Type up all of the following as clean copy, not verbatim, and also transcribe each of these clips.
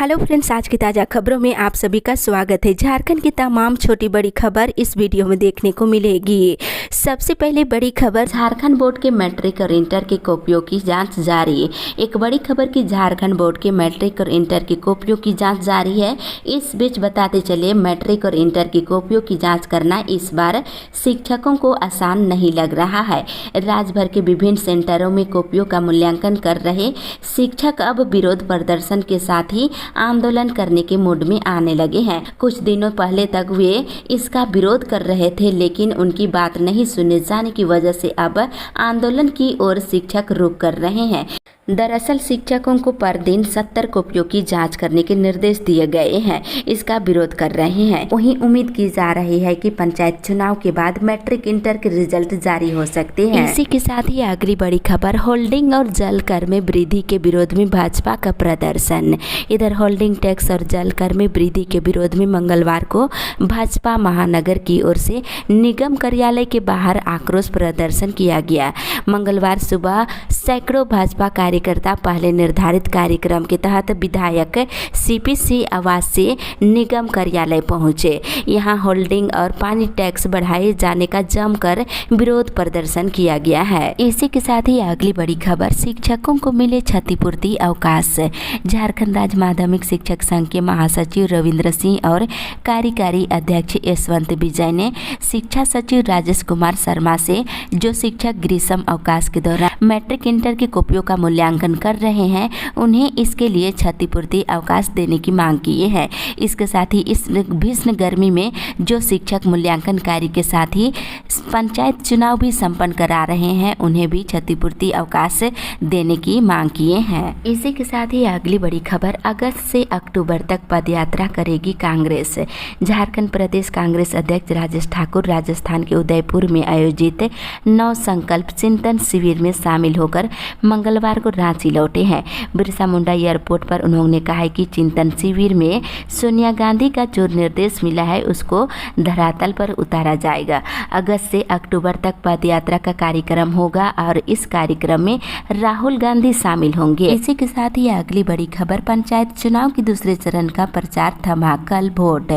Hello friends, आज की ताज़ा खबरों में आप सभी का स्वागत है। झारखंड की तमाम छोटी बड़ी खबर इस वीडियो में देखने को मिलेगी। सबसे पहले बड़ी खबर, झारखंड बोर्ड के मैट्रिक और इंटर की कॉपियों की जांच जारी। एक बड़ी खबर की झारखंड बोर्ड के मैट्रिक और इंटर की कॉपियों की जांच जारी है। इस बीच बताते चले, मैट्रिक और इंटर की कॉपियों की जाँच करना इस बार शिक्षकों को आसान नहीं लग रहा है। राज्य भर के विभिन्न सेंटरों में कॉपियों का मूल्यांकन कर रहे शिक्षक अब विरोध प्रदर्शन के साथ ही आंदोलन करने के मूड में आने लगे हैं। कुछ दिनों पहले तक वे इसका विरोध कर रहे थे, लेकिन उनकी बात नहीं सुने जाने की वजह से अब आंदोलन की ओर शिक्षक रुख कर रहे हैं। दरअसल शिक्षकों को पर दिन 70 कॉपियों की जांच करने के निर्देश दिए गए हैं। इसका विरोध कर रहे हैं। वहीं उम्मीद की जा रही है कि पंचायत चुनाव के बाद मैट्रिक इंटर के रिजल्ट जारी हो सकते हैं। इसी के साथ ही अगली बड़ी खबर, होल्डिंग और जल कर में वृद्धि के विरोध में भाजपा का प्रदर्शन। इधर होल्डिंग टैक्स और जल कर में वृद्धि के विरोध में मंगलवार को भाजपा महानगर की ओर से निगम कार्यालय के बाहर आक्रोश प्रदर्शन किया गया। मंगलवार सुबह सैकड़ों भाजपा कार्यकर्ता पहले निर्धारित कार्यक्रम के तहत विधायक सीपीसी आवास से निगम कार्यालय पहुंचे। यहां होल्डिंग और पानी टैक्स बढ़ाए जाने का जमकर विरोध प्रदर्शन किया गया है। इसी के साथ ही अगली बड़ी खबर, शिक्षकों को मिले क्षतिपूर्ति अवकाश। झारखंड राज्य माध्यमिक शिक्षक संघ के महासचिव रविंद्र सिंह और कार्यकारी अध्यक्ष यशवंत विजय ने शिक्षा सचिव राजेश कुमार शर्मा से जो शिक्षक ग्रीष्म अवकाश के दौरान मैट्रिक इंटर की कॉपियों का मूल्यांकन कर रहे हैं, उन्हें इसके लिए क्षतिपूर्ति अवकाश देने की मांग की है। इसके साथ ही इस भीषण गर्मी में जो शिक्षक मूल्यांकन कार्य के साथ ही पंचायत चुनाव भी संपन्न करा रहे हैं, उन्हें भी क्षतिपूर्ति अवकाश देने की मांग किए हैं। इसी के साथ ही अगली बड़ी खबर, अगस्त से अक्टूबर तक पदयात्रा करेगी कांग्रेस। झारखंड प्रदेश कांग्रेस अध्यक्ष राजेश ठाकुर राजस्थान के उदयपुर में आयोजित नव संकल्प चिंतन शिविर में शामिल होकर मंगलवार को रांची लौटे हैं। बिरसा मुंडा एयरपोर्ट पर उन्होंने कहा है कि चिंतन शिविर में सोनिया गांधी का जो निर्देश मिला है उसको धरातल पर उतारा जाएगा। अगस्त से अक्टूबर तक पदयात्रा का कार्यक्रम होगा और इस कार्यक्रम में राहुल गांधी शामिल होंगे। इसी के साथ ही अगली बड़ी खबर, पंचायत चुनाव के दूसरे चरण का प्रचार थमा, कल वोट।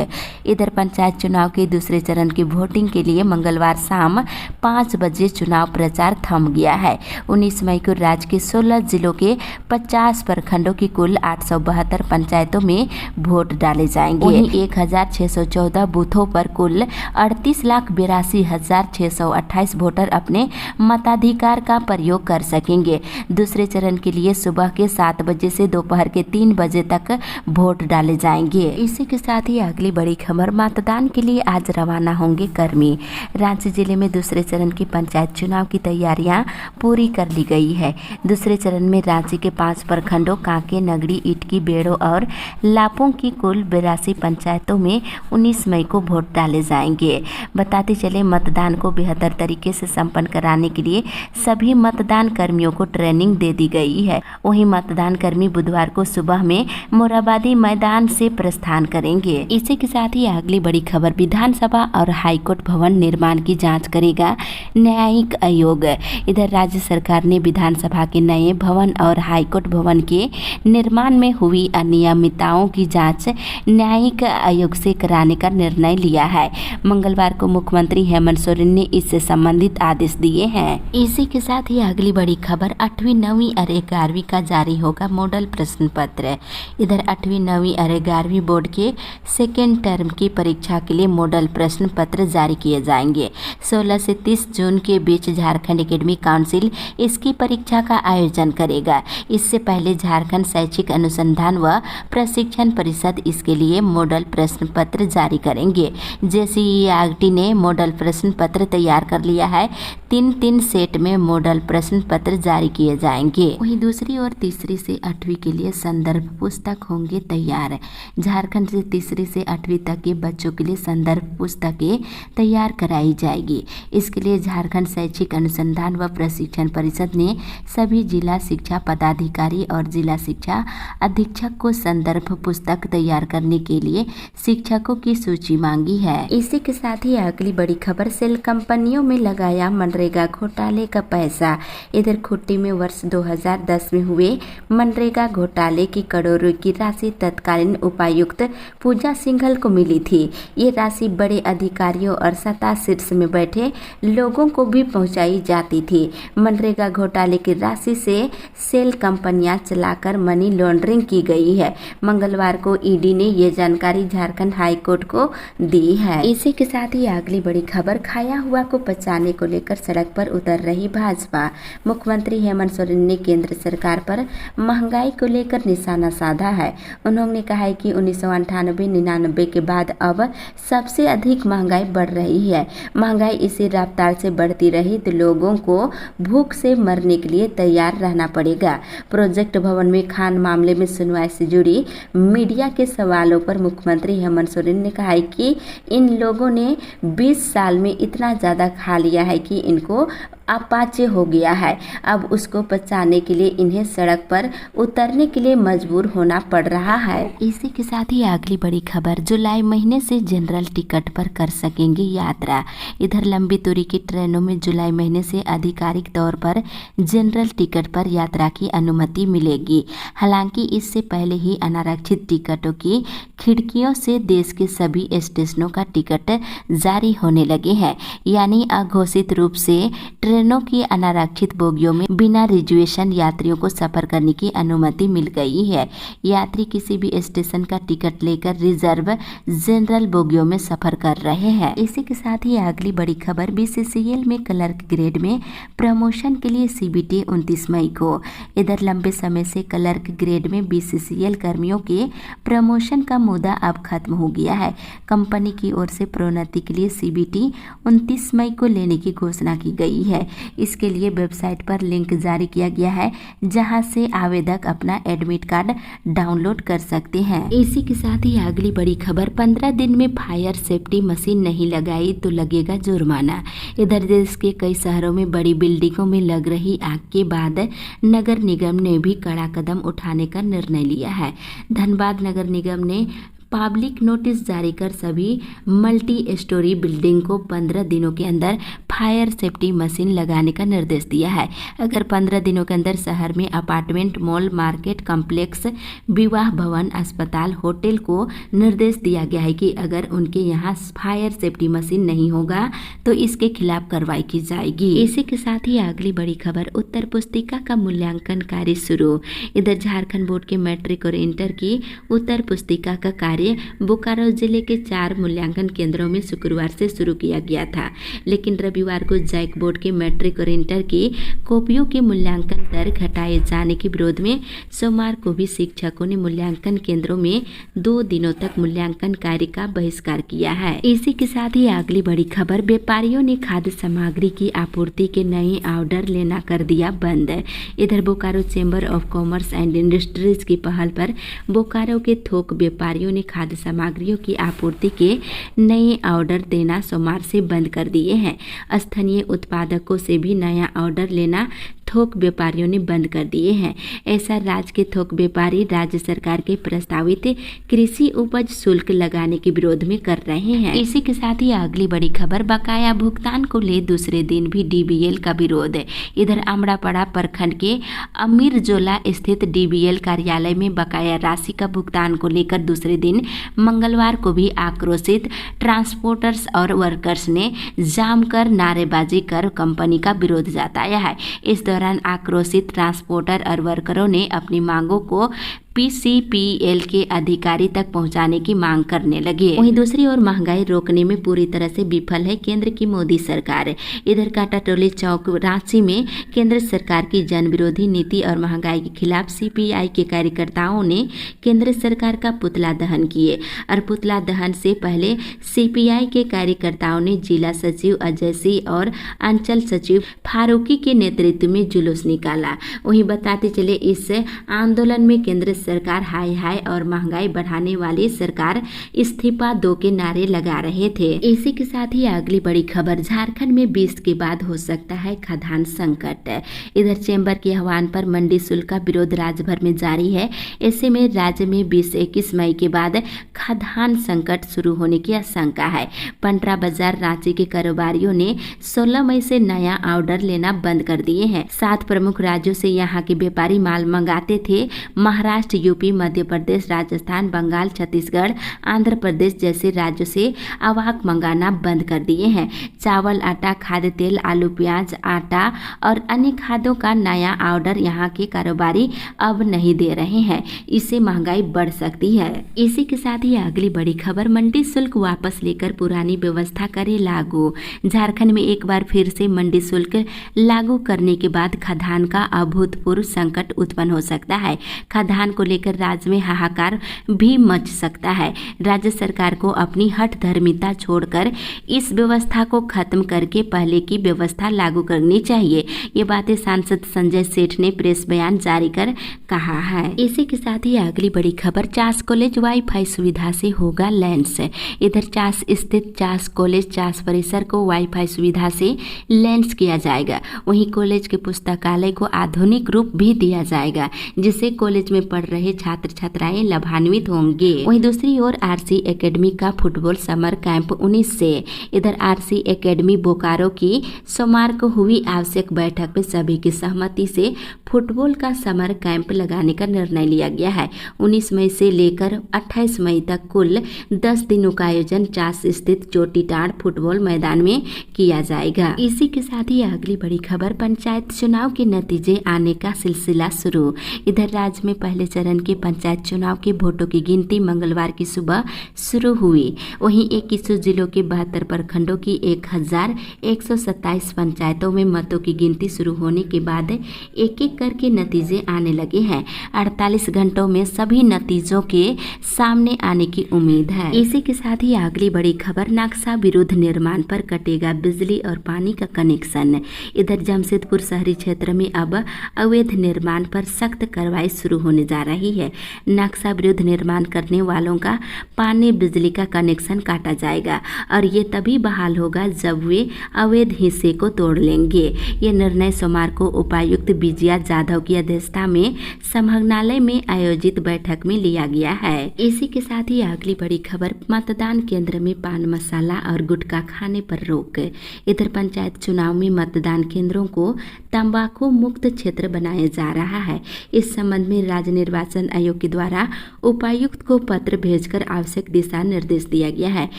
इधर पंचायत चुनाव के दूसरे चरण की वोटिंग के लिए मंगलवार शाम 5 बजे चुनाव प्रचार थम गया है। 19 मई को राज्य के 16 जिलों के 50 प्रखंडों की कुल 872 पंचायतों में वोट डाले जाएंगे। वहीं 1614 बूथों पर कुल 38,82,628 वोटर अपने मताधिकार का प्रयोग कर सकेंगे। दूसरे चरण के लिए सुबह के 7 बजे से दोपहर के 3 बजे तक वोट डाले जाएंगे। इसी के साथ ही अगली बड़ी खबर, मतदान के लिए आज रवाना होंगे कर्मी। रांची जिले में दूसरे चरण की पंचायत चुनाव की तैयारियां पूरी कर ली गई है। दूसरे चरण में रांची के 5 प्रखंडों कांके, नगड़ी, इटकी, बेड़ो और लापों की कुल 82 पंचायतों में 19 मई को वोट डाले जाएंगे। बताते चले, मतदान को बेहतर तरीके से संपन्न कराने के लिए सभी मतदान कर्मियों को ट्रेनिंग दे दी गई है। वहीं मतदान कर्मी बुधवार को सुबह में मोराबादी मैदान से प्रस्थान करेंगे। इसी के साथ ही अगली बड़ी खबर, विधानसभा और हाईकोर्ट भवन निर्माण की जांच करेगा न्यायिक आयोग। इधर राज्य सरकार ने विधानसभा के नए भवन और हाईकोर्ट भवन के निर्माण में हुई अनियमितताओं की जांच न्यायिक आयोग से कराने का निर्णय लिया है। मंगलवार को मुख्यमंत्री हेमंत सोरेन ने इससे संबंधित आदेश दिए हैं। इसी के साथ ही अगली बड़ी खबर, 8वीं 9वीं और 11वीं का जारी होगा मॉडल प्रश्न पत्र। इधर 8वीं 9वीं और 11वीं बोर्ड के सेकेंड टर्म की परीक्षा के लिए मॉडल प्रश्न पत्र जारी किए जाएंगे। 16 से 30 जून के बीच झारखंड एकेडमिक काउंसिल इसकी परीक्षा का आयोजन करेगा। इससे पहले झारखंड शैक्षिक अनुसंधान व प्रशिक्षण परिषद इसके लिए मॉडल प्रश्न पत्र जारी करेंगे। जेसीईआरटी ने मॉडल प्रश्न पत्र तैयार कर लिया है। 3 सेट में मॉडल प्रश्न पत्र जारी किए जाएंगे। वहीं दूसरी और तीसरी से 8वीं के लिए संदर्भ पुस्तक होंगे तैयार। झारखंड से तीसरी से 8वीं तक के बच्चों के लिए संदर्भ पुस्तकें तैयार कराई जाएगी। इसके लिए झारखंड शैक्षिक अनुसंधान व प्रशिक्षण परिषद ने सभी जिला शिक्षा पदाधिकारी और जिला शिक्षा अधीक्षक को संदर्भ पुस्तक तैयार करने के लिए शिक्षकों की सूची मांगी है। इसी के साथ ही अगली बड़ी खबर, सेल कंपनियों में लगाया मनरेगा घोटाले का पैसा। इधर खुट्टी में वर्ष 2010 में हुए मनरेगा घोटाले की करोड़ों की राशि तत्कालीन उपायुक्त पूजा सिंघल को मिली थी। ये राशि बड़े अधिकारियों और सत्ता शीर्ष में बैठे लोगों को भी पहुंचाई जाती थी। मनरेगा घोटाले की राशि से सेल कंपनियां चलाकर मनी लॉन्ड्रिंग की गई है। मंगलवार को ईडी ने ये जानकारी झारखंड हाई कोर्ट को दी है। इसी के साथ ही अगली बड़ी खबर, खाया हुआ को पचाने को लेकर सड़क पर उतर रही भाजपा। मुख्यमंत्री हेमंत सोरेन ने केंद्र सरकार पर महंगाई को लेकर निशाना साधा है। उन्होंने कहा है कि 1998-99 के बाद अब सबसे अधिक महंगाई बढ़ रही है। महंगाई इसी रफ्तार से बढ़ती रही तो लोगों को भूख से मरने के लिए तैयार रहना पड़ेगा। प्रोजेक्ट भवन में खान मामले में सुनवाई से जुड़ी मीडिया के सवालों पर मुख्यमंत्री हेमंत सोरेन ने कहा है कि इन लोगों ने 20 साल में इतना ज़्यादा खा लिया है कि इनको अपाचे हो गया है। अब उसको पचाने के लिए इन्हें सड़क पर उतरने के लिए मजबूर होना पड़ रहा है। इसी के साथ ही अगली बड़ी खबर, जुलाई महीने से जनरल टिकट पर कर सकेंगे यात्रा। इधर लंबी दूरी की ट्रेनों में जुलाई महीने से आधिकारिक तौर पर जनरल टिकट पर यात्रा की अनुमति मिलेगी। हालांकि इससे पहले ही अनारक्षित टिकटों की खिड़कियों से देश के सभी स्टेशनों का टिकट जारी होने लगे हैं। यानी अघोषित रूप से ट्रेनों की अनारक्षित बोगियों में बिना रिजर्वेशन यात्रियों को सफर करने की अनुमति मिल गई है। यात्री किसी भी स्टेशन का टिकट लेकर रिजर्व जनरल बोगियों में सफर कर रहे हैं। इसी के साथ ही अगली बड़ी खबर, बीसीसीएल में क्लर्क ग्रेड में प्रमोशन के लिए सीबीटी 29 मई को। इधर लंबे समय से क्लर्क ग्रेड में बीसीसीएल कर्मियों के प्रमोशन का मुद्दा अब खत्म हो गया है। कंपनी की ओर से प्रोन्नति के लिए सीबीटी 29 मई को लेने की घोषणा की गई है। इसके लिए वेबसाइट पर लिंक जारी किया गया है, जहां से आवेदक अपना एडमिट कार्ड डाउनलोड कर सकते हैं। इसी के साथ ही अगली बड़ी खबर, 15 दिन में फायर सेफ्टी मशीन नहीं लगाई तो लगेगा जुर्माना। इधर देश के कई शहरों में बड़ी बिल्डिंगों में लग रही आग के बाद नगर निगम ने भी कड़ा कदम उठाने का निर्णय लिया है। धनबाद नगर निगम ने पब्लिक नोटिस जारी कर सभी मल्टी स्टोरी बिल्डिंग को 15 दिनों के अंदर फायर सेफ्टी मशीन लगाने का निर्देश दिया है। अगर 15 दिनों के अंदर शहर में अपार्टमेंट, मॉल, मार्केट कॉम्प्लेक्स, विवाह भवन, अस्पताल, होटल को निर्देश दिया गया है कि अगर उनके यहाँ फायर सेफ्टी मशीन नहीं होगा तो इसके खिलाफ कार्रवाई की जाएगी। इसी के साथ ही अगली बड़ी खबर, उत्तर पुस्तिका का मूल्यांकन कार्य शुरू। इधर झारखंड बोर्ड के मैट्रिक और इंटर की उत्तर पुस्तिका का कार्य बोकारो जिले के 4 मूल्यांकन केंद्रों में शुक्रवार से शुरू किया गया था, लेकिन रविवार को जैक बोर्ड के मैट्रिक और इंटर की कॉपियों के मूल्यांकन दर घटाए जाने के विरोध में सोमवार को भी शिक्षकों ने मूल्यांकन केंद्रों में 2 दिनों तक मूल्यांकन कार्य का बहिष्कार किया है। इसी के साथ ही अगली बड़ी खबर, व्यापारियों ने खाद्य सामग्री की आपूर्ति के नए ऑर्डर लेना कर दिया बंद। इधर Bokaro chamber of commerce and industries की पहल पर बोकारो के थोक व्यापारियों ने खाद्य सामग्रियों की आपूर्ति के नए ऑर्डर देना सोमवार से बंद कर दिए हैं। स्थानीय उत्पादकों से भी नया ऑर्डर लेना थोक व्यापारियों ने बंद कर दिए हैं। ऐसा राज्य के थोक व्यापारी राज्य सरकार के प्रस्तावित कृषि उपज शुल्क लगाने के विरोध में कर रहे हैं। इसी के साथ ही अगली बड़ी खबर, बकाया भुगतान को ले दूसरे दिन भी डीबीएल का विरोध। इधर अमड़ापड़ा प्रखंड के अमीरजोला स्थित डीबीएल कार्यालय में बकाया राशि का भुगतान को लेकर दूसरे दिन मंगलवार को भी आक्रोशित ट्रांसपोर्टर्स और वर्कर्स ने जाम कर नारेबाजी कर कंपनी का विरोध जताया है। इस दौरान आक्रोशित ट्रांसपोर्टर और वर्करों ने अपनी मांगों को पीसीपीएल के अधिकारी तक पहुंचाने की मांग करने लगे। वहीं दूसरी ओर महंगाई रोकने में पूरी तरह से विफल है केंद्र की मोदी सरकार। इधर काटाटोली चौक रांची में केंद्र सरकार की जन विरोधी नीति और महंगाई के खिलाफ सीपीआई के कार्यकर्ताओं ने केंद्र सरकार का पुतला दहन किए और पुतला दहन से पहले सीपीआई के कार्यकर्ताओं ने जिला सचिव अजय सिंह और अंचल सचिव फारूकी के नेतृत्व में जुलूस निकाला। वहीं बताते चले, इस आंदोलन में केंद्र सरकार हाय हाय और महंगाई बढ़ाने वाली सरकार इस्तीफा दो के नारे लगा रहे थे। इसी के साथ ही अगली बड़ी खबर, झारखंड में 20 के बाद हो सकता है खाद्यान्न संकट। इधर चैम्बर के आह्वान पर मंडी शुल्क का विरोध राज्य भर में जारी है। ऐसे में राज्य में 20-21 मई के बाद खाद्यान्न संकट शुरू होने की आशंका है। पंडरा बाजार रांची के कारोबारियों ने 16 मई से नया ऑर्डर लेना बंद कर दिए हैं। 7 प्रमुख राज्यों से यहाँ के व्यापारी माल मंगाते थे। महाराष्ट्र, यूपी, मध्य प्रदेश, राजस्थान, बंगाल, छत्तीसगढ़, आंध्र प्रदेश जैसे राज्यों से अवाक मंगाना बंद कर दिए हैं। चावल, आटा, खाद्य तेल, आलू, प्याज, आटा और अन्य खाद्यों का नया ऑर्डर यहाँ के कारोबारी अब नहीं दे रहे हैं। इससे महंगाई बढ़ सकती है। इसी के साथ ही अगली बड़ी खबर, मंडी शुल्क वापस लेकर पुरानी व्यवस्था करे लागू। झारखंड में एक बार फिर से मंडी शुल्क लागू करने के बाद खाद्यान्न का अभूतपूर्व संकट उत्पन्न हो सकता है। खाद्यान्न को लेकर राज्य में हाहाकार भी मच सकता है। राज्य सरकार को अपनी हठधर्मिता छोड़कर इस व्यवस्था को खत्म करके पहले की व्यवस्था लागू करनी चाहिए। ये बातें सांसद संजय सेठ ने प्रेस बयान जारी कर कहा है। इसी के साथ ही अगली बड़ी खबर, चास कॉलेज वाईफाई सुविधा से होगा लैंस। इधर चास स्थित चास कॉलेज चास परिसर को वाईफाई सुविधा से लैंस किया जाएगा। वहीं कॉलेज के पुस्तकालय को आधुनिक रूप भी दिया जाएगा, जिससे कॉलेज में पढ़ रहे छात्र छात्राएं लाभान्वित होंगे। वहीं दूसरी ओर आरसी एकेडमी का फुटबॉल समर कैंप 19 से। इधर आरसी एकेडमी बोकारो की सोमवार को हुई आवश्यक बैठक में सभी की सहमति से फुटबॉल का समर कैंप लगाने का निर्णय लिया गया है। 19 मई से लेकर 28 मई तक कुल 10 दिनों का आयोजन चास स्थित चोटीटाड़ फुटबॉल मैदान में किया जाएगा। इसी के साथ ही अगली बड़ी खबर, पंचायत चुनाव के नतीजे आने का सिलसिला शुरू। इधर राज्य में पहले चरण के पंचायत चुनाव के वोटों की गिनती मंगलवार की सुबह शुरू हुई। वहीं 21 जिलों के 72 प्रखंडों की 1127 पंचायतों में मतों की गिनती शुरू होने के बाद एक एक करके नतीजे आने लगे हैं। 48 घंटों में सभी नतीजों के सामने आने की उम्मीद है। इसी के साथ ही अगली बड़ी खबर, नक्शा विरुद्ध निर्माण पर कटेगा बिजली और पानी का कनेक्शन। इधर जमशेदपुर शहरी क्षेत्र में अब अवैध निर्माण पर सख्त कार्रवाई शुरू होने जा रही है। नक्शा विरुद्ध निर्माण करने वालों का पानी बिजली का कनेक्शन काटा जाएगा और ये तभी बहाल होगा जब वे अवैध हिस्से को तोड़ लेंगे। ये निर्णय सोमवार को उपायुक्त विजया जाधव की अध्यक्षता में संभागनालय में आयोजित बैठक में लिया गया है। इसी के साथ ही अगली बड़ी खबर, मतदान केंद्र में पान मसाला और गुटखा खाने पर रोक। इधर पंचायत चुनाव में मतदान केंद्रों को तंबाकू मुक्त क्षेत्र बनाया जा रहा है। इस संबंध में राज्य निर्वाचन आयोग के द्वारा उपायुक्त को पत्र भेजकर आवश्यक दिशा निर्देश दिया गया है।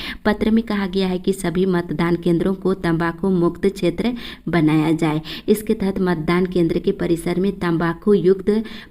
पत्र में कहा गया है कि सभी मतदान केंद्रों को तंबाकू मुक्त क्षेत्र बनाया जाए। इसके तहत मतदान केंद्र के परिसर में तंबाकू युक्त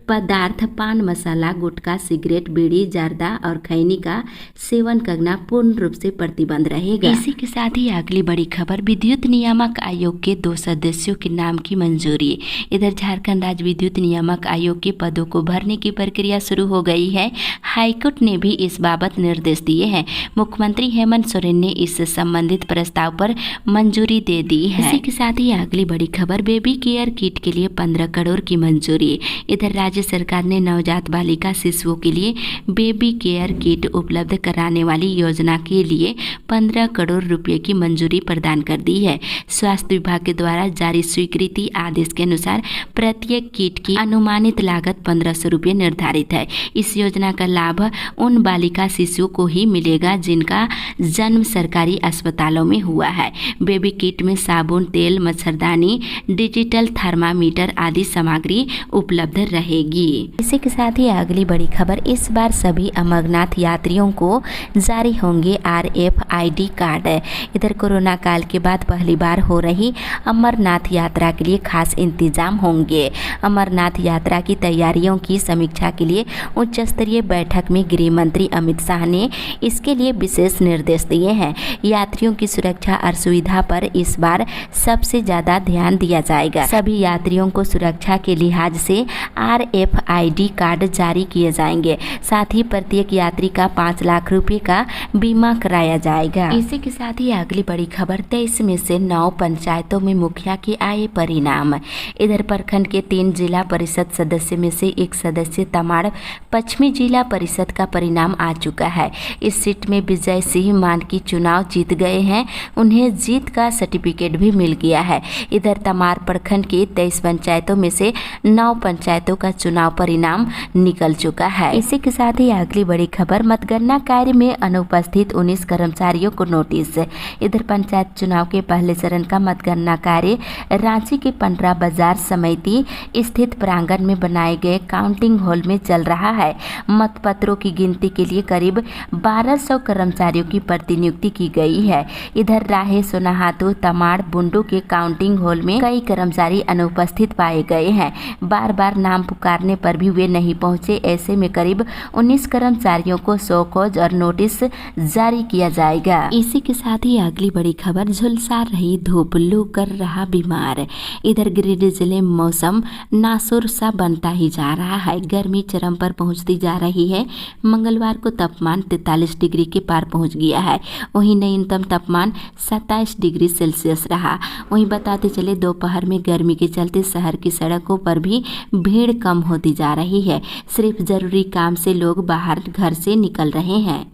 पदार्थ, पान मसाला, गुटखा, सिगरेट, बीड़ी, जर्दा और खैनी का सेवन करना पूर्ण रूप से प्रतिबंध रहेगा। इसी के साथ ही अगली बड़ी खबर, विद्युत नियामक आयोग के 2 सदस्यों के नाम की मंजूरी। इधर झारखंड राज्य विद्युत नियामक आयोग के पदों को भरने की प्रक्रिया शुरू हो गई है। हाईकोर्ट ने भी इस बाबत निर्देश दिए हैं। मुख्यमंत्री हेमंत सोरेन ने इस संबंधित प्रस्ताव पर मंजूरी दे दी है। इसी के साथ ही अगली बड़ी खबर, बेबी केयर किट के लिए 15 करोड़ की मंजूरी। इधर राज्य सरकार ने नवजात बालिका शिशुओं के लिए बेबी केयर किट उपलब्ध कराने वाली योजना के लिए 15 करोड़ रुपए की मंजूरी प्रदान कर दी है। स्वास्थ्य विभाग के द्वारा जारी स्वीकृति आदेश के अनुसार प्रत्येक किट की अनुमानित लागत 1500 रुपये निर्धारित है। इस योजना का लाभ उन बालिका शिशुओं को ही मिलेगा जिनका जन्म सरकारी अस्पतालों में हुआ है। बेबी किट में साबुन, तेल, मच्छरदानी, डिजिटल थर्मामीटर आदि सामग्री उपलब्ध रहेगी। इसी के साथ ही अगली बड़ी खबर, इस बार सभी अमरनाथ यात्रियों को जारी होंगे RFID कार्ड। इधर कोरोना काल के बाद पहली बार हो रही अमरनाथ यात्रा के लिए खास इंतजाम होंगे। अमरनाथ यात्रा की तैयारियों की समीक्षा के लिए उच्च स्तरीय बैठक में गृह मंत्री अमित शाह ने इसके लिए विशेष निर्देश दिए हैं। यात्रियों की सुरक्षा और सुविधा पर इस बार सबसे ज्यादा ध्यान दिया जाएगा। सभी यात्रियों को सुरक्षा के लिहाज से RFID कार्ड जारी किए जाएंगे। साथ ही प्रत्येक यात्री का 5 लाख रुपए का बीमा कराया जाएगा। इसी के साथ ही अगली बड़ी खबर, 23 में से 9 पंचायतों में मुखिया के आए परिणाम। परिणाम। इधर प्रखंड के 3 जिला परिषद सदस्य में से एक सदस्य तमाड़ पश्चिमी जिला परिषद का परिणाम आ चुका है। इस सीट में विजय सिंह मानकी चुनाव जीत गए हैं, उन्हें जीत का सर्टिफिकेट भी मिल गया है। इधर तमाड़ प्रखंड की 23 पंचायतों में से 9 पंचायतों का चुनाव परिणाम निकल चुका है। इसी के साथ ही अगली बड़ी खबर, मतगणना कार्य में अनुपस्थित 19 कर्मचारियों को नोटिस। इधर पंचायत चुनाव के पहले चरण का मतगणना कार्य रांची के पंडरा बाजार समिति स्थित प्रांगण में बनाए गए काउंटिंग हॉल में चल रहा है। मतपत्रों की गिनती के लिए करीब 1200 कर्मचारियों की प्रतिनियुक्ति की गई है। इधर राहे सोनाहातू तमाड़ बुंडू के काउंटिंग हॉल में कई कर्मचारी अनुपस्थित पाए गए हैं। बार बार नाम पुकारने पर भी वे नहीं पहुंचे। ऐसे में करीब 19 कर्मचारियों को शो कॉज और नोटिस जारी किया जाएगा। इसी के साथ ही अगली बड़ी खबर, झुलसा रही धूप, लू कर रहा बीमार। इधर गिरिडीह जिले में मौसम नासुर सा बनता ही जा रहा है। गर्मी चरम पर पहुंचती जा रही है। मंगलवार को तापमान 43 डिग्री के पार पहुंच गया है। वहीं न्यूनतम तापमान 27 डिग्री सेल्सियस रहा। वहीं बताते चले दोपहर में गर्मी के चलते शहर की सड़कों पर भी भीड़ कम होती जा रही है। सिर्फ जरूरी काम से लोग बाहर घर से निकल रहे हैं।